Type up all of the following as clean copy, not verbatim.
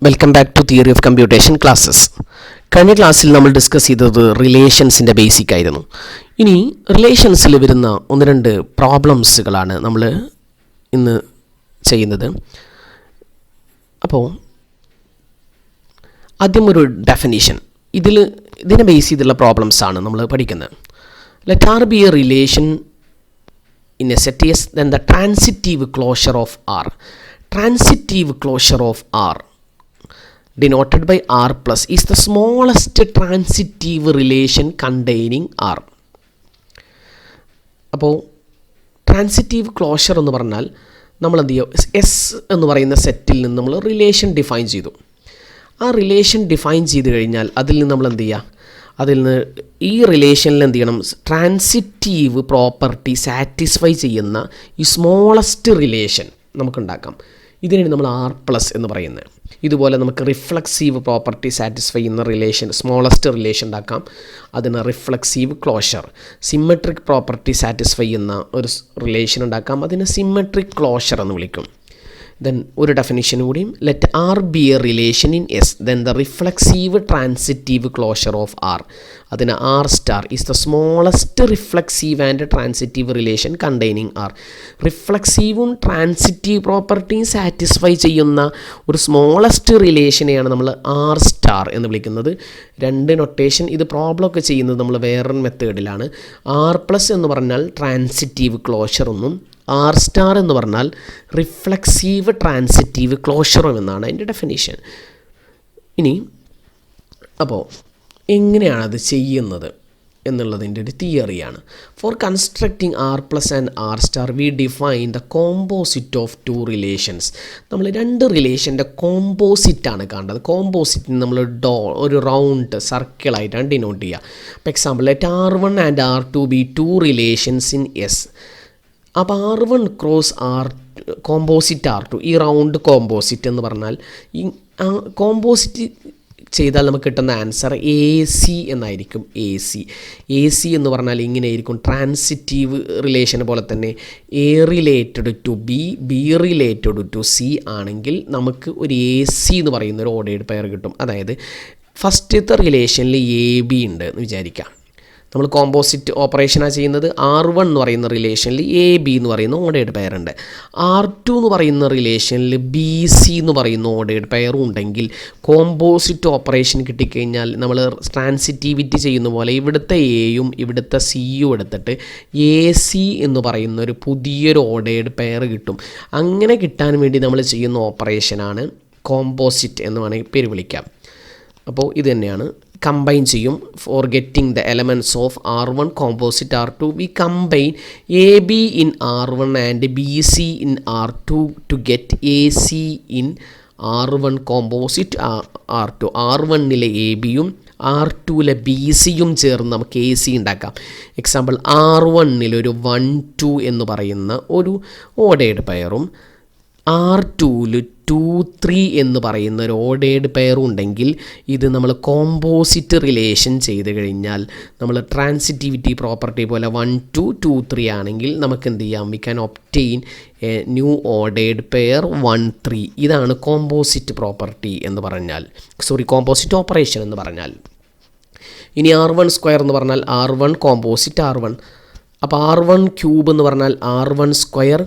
Welcome back to theory of computation classes. കഴിഞ്ഞ ക്ലാസ്സിൽ നമ്മൾ ഡിസ്കസ് ചെയ്തത് റിലേഷൻസിൻ്റെ ബേസിക് ആയിരുന്നു. ഇനി റിലേഷൻസിൽ വരുന്ന ഒന്ന് രണ്ട് പ്രോബ്ലംസുകളാണ് നമ്മൾ ഇന്ന് ചെയ്യുന്നത്. അപ്പോൾ ആദ്യം ഒരു ഡെഫിനിഷൻ, ഇതിനെ ബേസ് ചെയ്തുള്ള പ്രോബ്ലംസാണ് നമ്മൾ പഠിക്കുന്നത്. Let R be a relation in a set S, then the transitive closure of R. Transitive closure of R denoted by R plus is the smallest transitive relation containing R. അപ്പോൾ transitive closure എന്ന് പറഞ്ഞാൽ നമ്മൾ എന്ത് ചെയ്യുക, S എന്ന് പറയുന്ന സെറ്റിൽ നിന്ന് നമ്മൾ റിലേഷൻ ഡിഫൈൻ ചെയ്തു. ആ റിലേഷൻ ഡിഫൈൻ ചെയ്ത് കഴിഞ്ഞാൽ അതിൽ നിന്ന് നമ്മൾ എന്ത് ചെയ്യുക, അതിൽ നിന്ന് ഈ റിലേഷനിൽ എന്ത് ചെയ്യണം, ട്രാൻസിറ്റീവ് പ്രോപ്പർട്ടി സാറ്റിസ്ഫൈ ചെയ്യുന്ന ഈ സ്മോളസ്റ്റ് റിലേഷൻ നമുക്കുണ്ടാക്കാം. ഇതിനാണ് നമ്മൾ ആർ പ്ലസ് എന്ന് പറയുന്നത്. ഇതുപോലെ നമുക്ക് റിഫ്ലക്സീവ് പ്രോപ്പർട്ടി സാറ്റിസ്ഫൈ ചെയ്യുന്ന റിലേഷൻ, സ്മോളസ്റ്റ് റിലേഷൻ ഉണ്ടാക്കാം. അതിന് reflexive closure. Symmetric property satisfy ചെയ്യുന്ന ഒരു റിലേഷൻ ഉണ്ടാക്കാം. അതിന് സിമ്മട്രിക് ക്ലോഷർ എന്ന് വിളിക്കും. ദെൻ ഒരു ഡെഫിനിഷൻ കൂടിയും, let R be a relation in S, then the reflexive transitive closure of R. അതിന് R star is the smallest reflexive and transitive relation containing R. റിഫ്ലക്സീവും ട്രാൻസിറ്റീവ് പ്രോപ്പർട്ടിയും satisfy ചെയ്യുന്ന ഒരു smallest റിലേഷനെയാണ് നമ്മൾ ആർ സ്റ്റാർ എന്ന് വിളിക്കുന്നത്. രണ്ട് നൊട്ടേഷൻ. ഇത് പ്രോബ്ലം ഒക്കെ ചെയ്യുന്നത് നമ്മൾ വേറൊരു മെത്തേഡിലാണ്. ആർ പ്ലസ് എന്ന് പറഞ്ഞാൽ ട്രാൻസിറ്റീവ് ക്ലോഷർ എന്നും ആർ സ്റ്റാർ എന്ന് പറഞ്ഞാൽ റിഫ്ലക്സീവ് ട്രാൻസിറ്റീവ് ക്ലോഷറും എന്നാണ് അതിൻ്റെ ഡെഫിനേഷൻ. ഇനി അപ്പോൾ എങ്ങനെയാണത് ചെയ്യുന്നത് എന്നുള്ളതിൻ്റെ ഒരു തിയറിയാണ്. For constructing R plus and R star we define the composite of two relations. നമ്മൾ രണ്ട് റിലേഷൻ്റെ കോമ്പോസിറ്റാണ് കാണേണ്ടത്. കോമ്പോസിറ്റിന് നമ്മൾ ഒരു റൗണ്ട് സർക്കിളായിട്ടാണ് ഡിനോട്ട് ചെയ്യുക. അപ്പോൾ example, let R1 and R2 B to relations in S. അപ്പോൾ R1 ക്രോസ് കോമ്പോസിറ്റ് R2, ഈ റൗണ്ട് കോമ്പോസിറ്റ് എന്ന് പറഞ്ഞാൽ ഈ കോമ്പോസിറ്റ് ചെയ്താൽ നമുക്ക് കിട്ടുന്ന ആൻസർ AC എന്നായിരിക്കും. AC എന്ന് പറഞ്ഞാൽ ഇങ്ങനെയായിരിക്കും. ട്രാൻസിറ്റീവ് റിലേഷൻ പോലെ തന്നെ A related to B related to C ആണെങ്കിൽ നമുക്ക് ഒരു AC എന്ന് പറയുന്ന ഒരു ഓർഡേർഡ് പെയർ കിട്ടും. അതായത് ഫസ്റ്റത്തെ റിലേഷനിൽ AB ഉണ്ട് എന്ന് വിചാരിക്കാം. നമ്മൾ കോമ്പോസിറ്റ് ഓപ്പറേഷനാണ് ചെയ്യുന്നത്. R1 എന്ന് പറയുന്ന റിലേഷനിൽ AB എന്ന് പറയുന്ന ഓർഡേർഡ് പെയർ ഉണ്ട്. R2 എന്ന് പറയുന്ന റിലേഷനിൽ BC എന്ന് പറയുന്ന ഓർഡേർഡ് പെയറും ഉണ്ടെങ്കിൽ കോമ്പോസിറ്റ് ഓപ്പറേഷൻ കിട്ടിക്കഴിഞ്ഞാൽ നമ്മൾ ട്രാൻസിറ്റിവിറ്റി ചെയ്യുന്ന പോലെ ഇവിടുത്തെ Aയും ഇവിടുത്തെ Cയും എടുത്തിട്ട് AC എന്ന് പറയുന്ന ഒരു പുതിയൊരു ഓർഡേർഡ് പെയർ കിട്ടും. അങ്ങനെ കിട്ടാൻ വേണ്ടി നമ്മൾ ചെയ്യുന്ന ഓപ്പറേഷനാണ് കോമ്പോസിറ്റ് എന്ന് വേണമെങ്കിൽ പേര് വിളിക്കാം. അപ്പോൾ ഇത് തന്നെയാണ്. കമ്പൈൻ ചെയ്യും. For getting the elements of R1 composite R2 we combine AB in R1 and BC in R2 to get AC in R1 composite R2. R1-ലെ ABയും R2-ലെ BCയും ചേർന്ന് നമുക്ക് AC ഉണ്ടാക്കാം. എക്സാമ്പിൾ, R1-ൽ 1 2 എന്ന് പറയുന്ന ഒരു ഓർഡേർഡ് പെയറും R2-ൽ 2 3 എന്ന് പറയുന്ന ഒരു ഓർഡേർഡ് പെയറും ഉണ്ടെങ്കിൽ ഇത് നമ്മൾ കോമ്പോസിറ്റ് റിലേഷൻ ചെയ്ത് കഴിഞ്ഞാൽ നമ്മൾ ട്രാൻസിറ്റിവിറ്റി പ്രോപ്പർട്ടി പോലെ 1 2 2 3 ആണെങ്കിൽ നമുക്ക് എന്ത് ചെയ്യാം, we can obtain A new ordered pair 1 3. ഇതാണ് കോമ്പോസിറ്റ് പ്രോപ്പർട്ടി എന്ന് പറഞ്ഞാൽ, കോമ്പോസിറ്റ് ഓപ്പറേഷൻ എന്ന് പറഞ്ഞാൽ. ഇനി R1 സ്ക്വയർ എന്ന് പറഞ്ഞാൽ R1 കോമ്പോസിറ്റ് R1. അപ്പോൾ R1 ക്യൂബ് എന്ന് പറഞ്ഞാൽ R1 square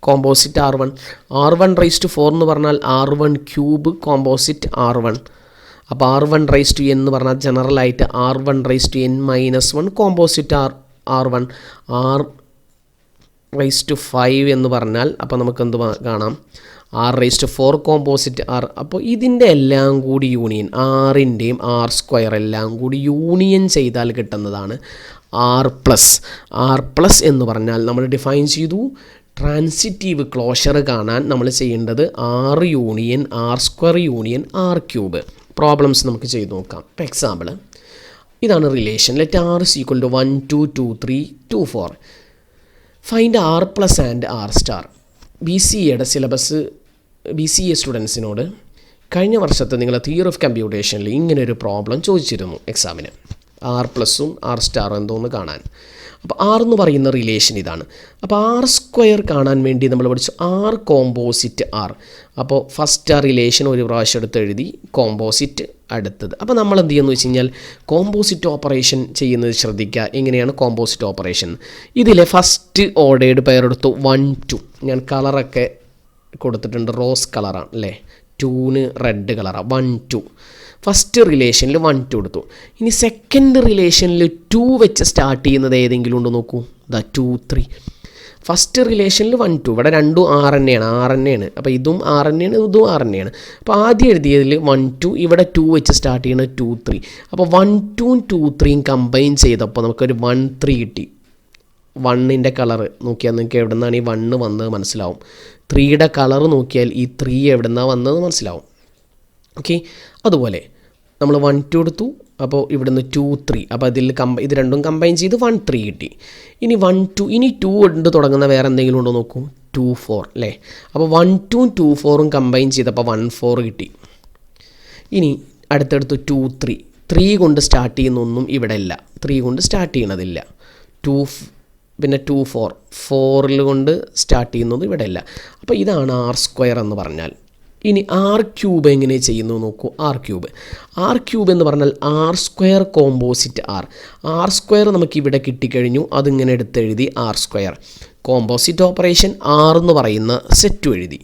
composite R1 raise to 4 എന്ന് പറഞ്ഞാൽ R1 ക്യൂബ് കോമ്പോസിറ്റ് R1. അപ്പോൾ R1 റൈസ് ടു N എന്ന് പറഞ്ഞാൽ ജനറലായിട്ട് R1 raise to N-1 composite R1. R raise to 5 എന്ന് പറഞ്ഞാൽ അപ്പോൾ നമുക്ക് എന്ത് കാണാം, R raise to 4 composite R. അപ്പോൾ ഇതിൻ്റെ എല്ലാം കൂടി യൂണിയൻ, ആറിൻ്റെയും R സ്ക്വയർ എല്ലാം കൂടി യൂണിയൻ ചെയ്താൽ കിട്ടുന്നതാണ് R പ്ലസ്. R പ്ലസ് എന്ന് പറഞ്ഞാൽ നമ്മൾ ഡിഫൈൻ ചെയ്തു, ട്രാൻസിറ്റീവ് ക്ലോഷർ കാണാൻ നമ്മൾ ചെയ്യേണ്ടത് R union R square union R cube. Problems നമുക്ക് ചെയ്ത് നോക്കാം. ഇപ്പോൾ എക്സാമ്പിൾ, ഇതാണ് relation. Let R is equal to 1 2 2 3 2 4. Find R plus and R star. BCAയുടെ സിലബസ് BCA സ്റ്റുഡൻസിനോട് കഴിഞ്ഞ വർഷത്തെ നിങ്ങളെ തിയറി ഓഫ് കമ്പ്യൂട്ടേഷനിൽ ഇങ്ങനൊരു പ്രോബ്ലം ചോദിച്ചിരുന്നു എക്സാമിന്. ആർ പ്ലസും ആർ സ്റ്റാറും എന്തോന്ന് കാണാൻ. അപ്പോൾ ആർ എന്ന് പറയുന്ന റിലേഷൻ ഇതാണ്. അപ്പോൾ ആർ സ്ക്വയർ കാണാൻ വേണ്ടി നമ്മൾ പഠിച്ചു ആർ കോമ്പോസിറ്റ് ആർ. അപ്പോൾ ഫസ്റ്റ് ആ റിലേഷൻ ഒരു പ്രാവശ്യം എടുത്ത് എഴുതി, കോമ്പോസിറ്റ് അടുത്തത്. അപ്പോൾ നമ്മൾ എന്ത് ചെയ്യുമെന്ന് വെച്ച് കഴിഞ്ഞാൽ കോമ്പോസിറ്റ് ഓപ്പറേഷൻ ചെയ്യുന്നത് ശ്രദ്ധിക്കുക. എങ്ങനെയാണ് കോമ്പോസിറ്റ് ഓപ്പറേഷൻ? ഇതിലെ ഫസ്റ്റ് ഓർഡേർഡ് പെയർ എടുത്തു 1 2. ഞാൻ കളറൊക്കെ കൊടുത്തിട്ടുണ്ട്, റോസ് കളറാണ് അല്ലേ, 2ന് റെഡ് കളറാണ്. 1 2 ഫസ്റ്റ് റിലേഷനിൽ 1 2 എടുത്തു. ഇനി സെക്കൻഡ് റിലേഷനിൽ 2 വെച്ച് സ്റ്റാർട്ട് ചെയ്യുന്നത് ഏതെങ്കിലും ഉണ്ടോ നോക്കൂ. 2 3. ഫസ്റ്റ് റിലേഷനിൽ 1 2, ഇവിടെ രണ്ടും ആർ തന്നെയാണ്. അപ്പോൾ ഇതും ആർ തന്നെയാണ്, ഇതും ആർ തന്നെയാണ്. അപ്പോൾ ആദ്യം എഴുതിയതിൽ 1 2, ഇവിടെ 2 വെച്ച് സ്റ്റാർട്ട് ചെയ്യുന്നത് 2 3. അപ്പോൾ 1 2 2 3 കമ്പൈൻ ചെയ്തപ്പോൾ നമുക്കൊരു 1 3 കിട്ടി. 1ൻ്റെ കളറ് നോക്കിയാൽ നിങ്ങൾക്ക് എവിടെ നിന്നാണ് ഈ 1 വന്നത് മനസ്സിലാവും. 3യുടെ കളറ് നോക്കിയാൽ ഈ 3 എവിടെ നിന്നാണ് വന്നത് മനസ്സിലാവും. ഓക്കെ, അതുപോലെ നമ്മൾ 1 2 എടുത്തു. അപ്പോൾ ഇവിടുന്ന് 2 3. അപ്പോൾ ഇത് രണ്ടും കമ്പൈൻ ചെയ്ത് 1 3 കിട്ടി. ഇനി 1 2, ഇനി 2 കൊണ്ട് തുടങ്ങുന്ന വേറെ എന്തെങ്കിലും ഉണ്ടോ നോക്കൂ. 2 4 അല്ലേ. അപ്പോൾ 1 2 2 4ഉം കമ്പൈൻ ചെയ്തപ്പോൾ 1 4 കിട്ടി. ഇനി അടുത്തടുത്ത് 2 3. 3 കൊണ്ട് സ്റ്റാർട്ട് ചെയ്യുന്നൊന്നും ഇവിടെ ഇല്ല, 3 കൊണ്ട് സ്റ്റാർട്ട് ചെയ്യണതില്ല. 2 പിന്നെ 2 4, 4 കൊണ്ട് സ്റ്റാർട്ട് ചെയ്യുന്നത് ഇവിടെ ഇല്ല. അപ്പോൾ ഇതാണ് ആർ സ്ക്വയർ എന്ന് പറഞ്ഞാൽ. ഇനി ആർ ക്യൂബ് എങ്ങനെ ചെയ്യുന്നു നോക്കൂ. ആർ ക്യൂബ് എന്ന് പറഞ്ഞാൽ R square composite R. R square നമുക്ക് ഇവിടെ കിട്ടിക്കഴിഞ്ഞു, അതിങ്ങനെ എടുത്തെഴുതി R square. Composite operation R എന്ന് പറയുന്ന സെറ്റും എഴുതി.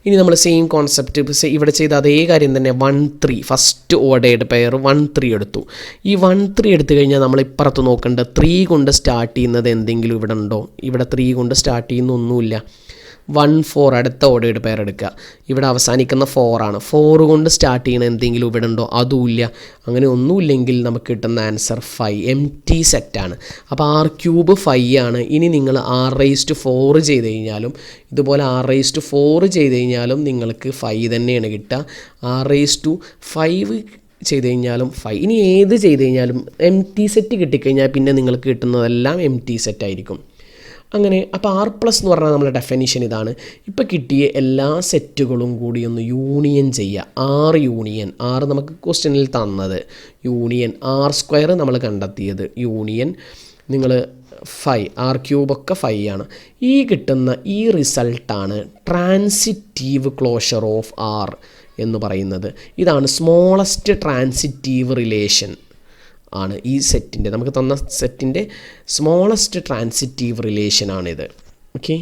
ഇനി നമ്മൾ സെയിം കോൺസെപ്റ്റ് ഇവിടെ ചെയ്ത അതേ കാര്യം തന്നെ 1 3 ഫസ്റ്റ് ഓർഡേർഡ് പെയർ 1 3 എടുത്തു. ഈ 1 3 എടുത്തു കഴിഞ്ഞാൽ നമ്മൾ ഇപ്പുറത്ത് നോക്കേണ്ടത് 3 കൊണ്ട് സ്റ്റാർട്ട് ചെയ്യുന്നത് എന്തെങ്കിലും ഇവിടെ ഉണ്ടോ. ഇവിടെ 3 കൊണ്ട് സ്റ്റാർട്ട് ചെയ്യുന്ന ഒന്നുമില്ല. 1 4 അടുത്ത ഓർഡേർഡ് പെയർ എടുക്കുക. ഇവിടെ അവസാനിക്കുന്ന 4 ആണ്. 4 കൊണ്ട് സ്റ്റാർട്ട് ചെയ്യുന്ന എന്തെങ്കിലും ഇവിടെ ഉണ്ടോ, അതുമില്ല. അങ്ങനെ ഒന്നുമില്ലെങ്കിൽ നമുക്ക് കിട്ടുന്ന ആൻസർ 5 എം ടി സെറ്റാണ്. അപ്പോൾ ആർ ക്യൂബ് 5 ആണ്. ഇനി നിങ്ങൾ r⁴ ചെയ്ത് കഴിഞ്ഞാലും ഇതുപോലെ r⁴ ചെയ്ത് കഴിഞ്ഞാലും നിങ്ങൾക്ക് 5 തന്നെയാണ് കിട്ടുക. r⁵ ചെയ്ത് കഴിഞ്ഞാലും 5. ഇനി ഏത് ചെയ്ത് കഴിഞ്ഞാലും എം ടി സെറ്റ് കിട്ടിക്കഴിഞ്ഞാൽ പിന്നെ നിങ്ങൾക്ക് കിട്ടുന്നതെല്ലാം എം ടി സെറ്റായിരിക്കും. അങ്ങനെ അപ്പോൾ ആർ പ്ലസ് എന്ന് പറഞ്ഞാൽ നമ്മുടെ ഡെഫിനിഷൻ ഇതാണ്. ഇപ്പോൾ കിട്ടിയ എല്ലാ സെറ്റുകളും കൂടി ഒന്ന് യൂണിയൻ ചെയ്യുക. ആർ യൂണിയൻ, ആർ നമുക്ക് ക്വസ്റ്റ്യനിൽ തന്നത്, യൂണിയൻ ആർ സ്ക്വയർ നമ്മൾ കണ്ടെത്തിയത്, യൂണിയൻ നിങ്ങൾ 5, ആർ ക്യൂബൊക്കെ 5 ആണ്. ഈ കിട്ടുന്ന ഈ റിസൾട്ടാണ് ട്രാൻസിറ്റീവ് ക്ലോഷർ ഓഫ് ആർ എന്ന് പറയുന്നത്. ഇതാണ് സ്മോളസ്റ്റ് ട്രാൻസിറ്റീവ് റിലേഷൻ ആണ് ഈ സെറ്റിൻ്റെ, നമുക്ക് തന്ന സെറ്റിൻ്റെ സ്മോളസ്റ്റ് ട്രാൻസിറ്റീവ് റിലേഷനാണിത്. ഓക്കെ,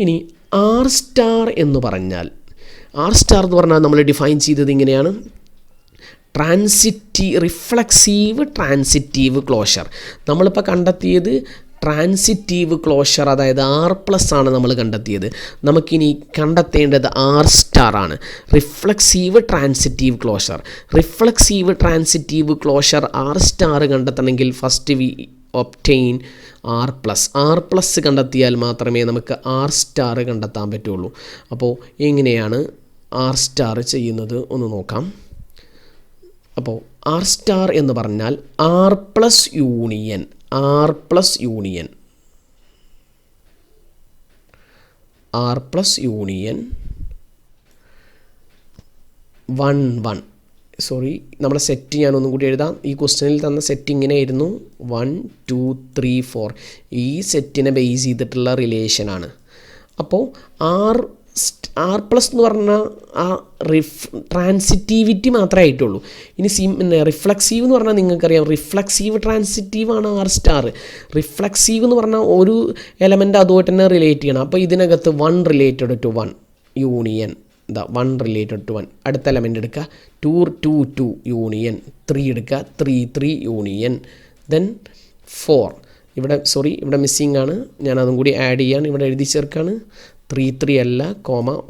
ഇനി ആർ സ്റ്റാർ എന്ന് പറഞ്ഞാൽ, ആർ സ്റ്റാർ എന്ന് പറഞ്ഞാൽ നമ്മൾ ഡിഫൈൻ ചെയ്തത് ഇങ്ങനെയാണ്. Reflexive transitive closure. നമ്മളിപ്പോൾ കണ്ടെത്തിയത് ട്രാൻസിറ്റീവ് ക്ലോഷർ, അതായത് ആർ പ്ലസ് ആണ് നമ്മൾ കണ്ടെത്തിയത്. നമുക്കിനി കണ്ടെത്തേണ്ടത് ആർ സ്റ്റാർ ആണ്, reflexive transitive closure. R star കണ്ടെത്തണമെങ്കിൽ first we obtain R plus കണ്ടെത്തിയാൽ മാത്രമേ നമുക്ക് ആർ സ്റ്റാർ കണ്ടെത്താൻ പറ്റുള്ളൂ. അപ്പോൾ എങ്ങനെയാണ് ആർ സ്റ്റാർ ചെയ്യുന്നത് ഒന്ന് നോക്കാം. അപ്പോൾ ആർ സ്റ്റാർ എന്ന് പറഞ്ഞാൽ ആർ പ്ലസ് യൂണിയൻ 1 1. സോറി, നമ്മുടെ സെറ്റ് ഞാനൊന്നും കൂടി എഴുതാം. ഈ ക്വസ്റ്റ്യനിൽ തന്ന സെറ്റ് ഇങ്ങനെയായിരുന്നു, 1 2 3 4. ഈ സെറ്റിനെ ബേസ് ചെയ്തിട്ടുള്ള റിലേഷനാണ്. അപ്പോൾ ആർ പ്ലസ് എന്ന് പറഞ്ഞാൽ ആ ട്രാൻസിറ്റിവിറ്റി മാത്രമേ ആയിട്ടുള്ളൂ. ഇനി റിഫ്ലക്സീവ് എന്ന് പറഞ്ഞാൽ നിങ്ങൾക്കറിയാം, റിഫ്ലക്സീവ് ട്രാൻസിറ്റീവാണ് ആർ സ്റ്റാർ. റിഫ്ലക്സീവ് എന്ന് പറഞ്ഞാൽ ഒരു എലമെൻ്റ് അതുമായിട്ട് തന്നെ റിലേറ്റ് ചെയ്യണം. അപ്പോൾ ഇതിനകത്ത് 1 related to 1 union, 1 related to 1. അടുത്ത എലമെൻ്റ് എടുക്കുക, 2 2 2 യൂണിയൻ, 3 എടുക്കുക, 3 3 യൂണിയൻ, ദെൻ 4. ഇവിടെ മിസ്സിംഗ് ആണ്, ഞാൻ അതും കൂടി ആഡ് ചെയ്യാണ്, ഇവിടെ എഴുതി ചേർക്കാണ്. 3 3 അല്ല,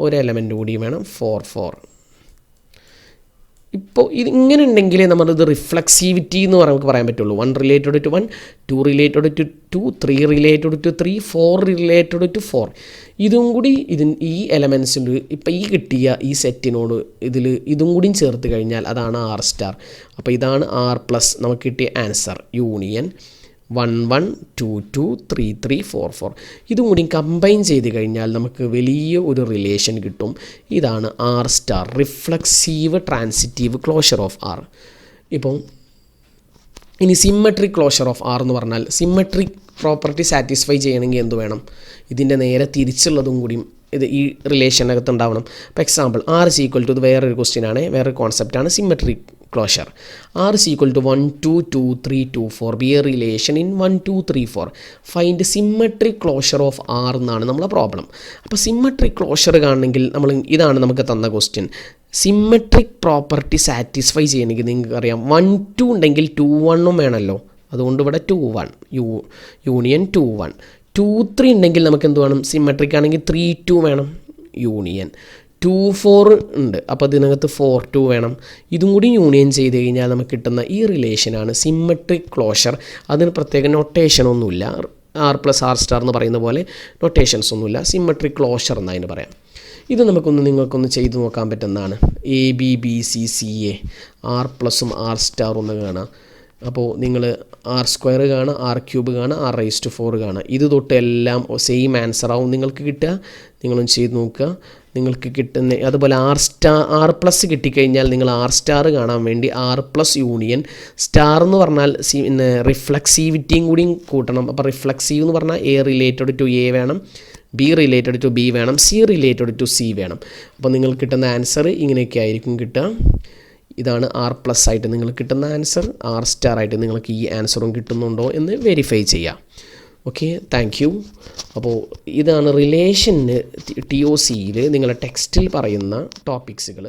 ഒരു എലമെൻ്റ് കൂടി വേണം, 4 4. ഇപ്പോൾ ഇതിങ്ങനെ ഉണ്ടെങ്കിലേ നമ്മളിത് റിഫ്ലക്സിവിറ്റി എന്ന് നമുക്ക് പറയാൻ പറ്റുള്ളൂ. 1 related to 1, 2 related to 2, 3 related to 3, 4 related to 4. ഇതും കൂടി ഈ എലമെൻസിൽ ഇപ്പോൾ ഈ കിട്ടിയ ഈ സെറ്റിനോട് ഇതും കൂടി ചേർത്ത് കഴിഞ്ഞാൽ അതാണ് ആർ സ്റ്റാർ. അപ്പോൾ ഇതാണ് ആർ പ്ലസ് നമുക്ക് കിട്ടിയ ആൻസർ, യൂണിയൻ 1 1 2 2 3 3 4 4. ഇതും കൂടി കമ്പൈൻ ചെയ്ത് കഴിഞ്ഞാൽ നമുക്ക് വലിയ ഒരു റിലേഷൻ കിട്ടും. ഇതാണ് R star, reflexive transitive closure of R. ഇപ്പം ഇനി സിമ്മട്രിക് ക്ലോഷർ ഓഫ് ആർ എന്ന് പറഞ്ഞാൽ സിമ്മട്രിക് പ്രോപ്പർട്ടി സാറ്റിസ്ഫൈ ചെയ്യണമെങ്കിൽ എന്ത് വേണം? ഇതിൻ്റെ നേരെ തിരിച്ചുള്ളതും കൂടിയും ഇത് ഈ റിലേഷനകത്ത് ഉണ്ടാവണം. ഇപ്പോൾ example R is equal to ഇത് വേറൊരു ക്വസ്റ്റ്യനാണ്, വേറൊരു കോൺസെപ്റ്റാണ് symmetric closure. R is equal to 1 2 2 3 2 4 be a relation in 1 2 3 4 find symmetric closure of R എന്നാണ് നമ്മളെ പ്രോബ്ലം. അപ്പോൾ സിമ്മട്രിക് ക്ലോഷർ കാണണമെങ്കിൽ ഇതാണ് നമുക്ക് തന്ന ക്വസ്റ്റ്യൻ. സിമ്മട്രിക് പ്രോപ്പർട്ടി സാറ്റിസ്ഫൈ ചെയ്യണമെങ്കിൽ നിങ്ങൾക്ക് അറിയാം 1 2 ഉണ്ടെങ്കിൽ 2 1 വേണമല്ലോ. അതുകൊണ്ട് ഇവിടെ 2 1 യൂണിയൻ 2 1. 2 3 ഉണ്ടെങ്കിൽ നമുക്ക് എന്ത് വേണം? സിമ്മട്രിക് ആണെങ്കിൽ 3 2 വേണം, യൂണിയൻ 2 4 ഉണ്ട്, അപ്പോൾ ഇതിനകത്ത് 4 2 വേണം. ഇതും കൂടി യൂണിയൻ ചെയ്ത് കഴിഞ്ഞാൽ നമുക്ക് കിട്ടുന്ന ഈ റിലേഷനാണ് സിമ്മട്രിക് ക്ലോഷർ. അതിന് പ്രത്യേക നൊട്ടേഷനൊന്നുമില്ല, ആർ പ്ലസ് ആർ സ്റ്റാർ എന്ന് പറയുന്ന പോലെ നൊട്ടേഷൻസ് ഒന്നുമില്ല. സിമ്മട്രിക് ക്ലോഷർ എന്നതിന് പറയാം. ഇത് നിങ്ങൾക്കൊന്ന് ചെയ്തു നോക്കാൻ പറ്റുന്നതാണ്. A B B C C A R പ്ലസും ആർ സ്റ്റാറും ഒന്ന് കാണാം. അപ്പോൾ നിങ്ങൾ ആർ സ്ക്വയർ കാണുക, ആർ ക്യൂബ് കാണുക, ആർ റൈസ് ടു 4 കാണുക. ഇത് തൊട്ട് എല്ലാം സെയിം ആൻസർ ആവും നിങ്ങൾക്ക് കിട്ടുക. നിങ്ങളൊന്ന് ചെയ്ത് നോക്കുക, നിങ്ങൾക്ക് കിട്ടുന്ന. അതുപോലെ ആർ പ്ലസ് കിട്ടിക്കഴിഞ്ഞാൽ നിങ്ങൾ ആർ സ്റ്റാർ കാണാൻ വേണ്ടി ആർ പ്ലസ് യൂണിയൻ സ്റ്റാർ എന്ന് പറഞ്ഞാൽ പിന്നെ റിഫ്ലക്സീവിറ്റിയും കൂടിയും കൂട്ടണം. അപ്പോൾ റിഫ്ലക്സീവ് എന്ന് പറഞ്ഞാൽ എ റിലേറ്റഡ് ടു എ വേണം, ബി റിലേറ്റഡ് ടു ബി വേണം, സി റിലേറ്റഡ് ടു സി വേണം. അപ്പോൾ നിങ്ങൾക്ക് കിട്ടുന്ന ആൻസർ ഇങ്ങനെയൊക്കെ ആയിരിക്കും കിട്ടുക. ഇതാണ് ആർ പ്ലസ് ആയിട്ട് നിങ്ങൾ കിട്ടുന്ന ആൻസർ. ആർ സ്റ്റാർ ആയിട്ട് നിങ്ങൾക്ക് ഈ ആൻസറും കിട്ടുന്നുണ്ടോ എന്ന് വെരിഫൈ ചെയ്യാം. Okay, thank you. അപ്പോൾ ഇതാണ് റിലേഷന് TOCയിൽ നിങ്ങളുടെ ടെക്സ്റ്റിൽ പറയുന്ന ടോപ്പിക്സുകൾ.